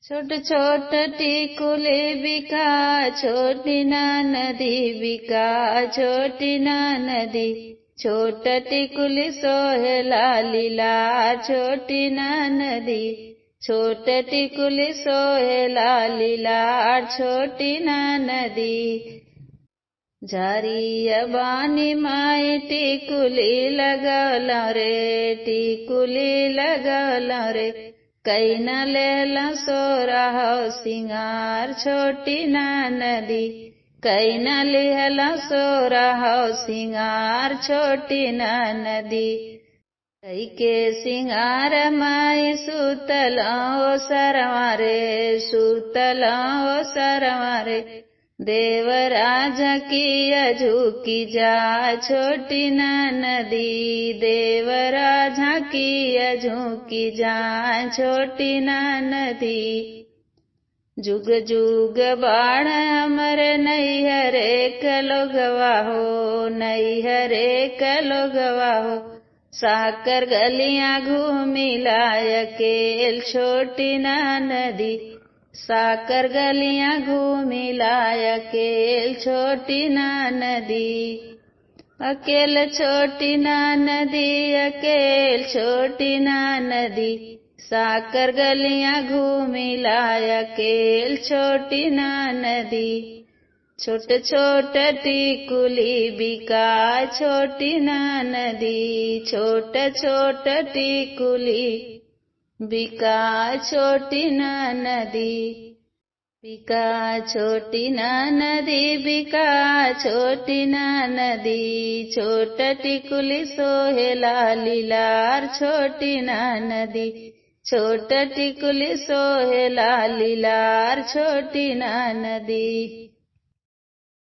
छोट छोट टिकुले बिका छोटी ना नदी बिका छोटी ना नदी छोट टिकुली सोहेला लीला छोटी ना नदी छोट टिकुली सोहेला लीला छोटी ना नदी झारिया बानी माई टिकुली लगला रे टिकुली लगला रे कैना लेला सोरा हो सिंगार छोटी ना नदी कैना लेला सोरा हो सिंगार छोटी ना नदी कई के सिंगार माई सुतलो सरवारे सुतलो सरवारे देवराज किया झुकी जा छोटी ना नदी देवराज किया झुकी जा छोटी ना नदी जुग जुग बाण अमर नैहरे कलोगवा हो नैहरे कलोगवा हो साकर गलियां घूमी लायकेल छोटी ना नदी साकर गलियां घूमी लायकेल छोटी ना नदी अकेल छोटी ना नदी अकेल छोटी ना नदी साकर गलियां घूमी लायकेल छोटी ना नदी छोट छोट टिकुली बिका छोटी ना नदी छोट छोट टिकुली बिका छोटी ना नदी बिका छोटी ना नदी बिका छोटी ना नदी छोट टिकुली सोहेला लीलार छोटी ना नदी छोट टिकुली सोहेला लीलार छोटी ना नदी।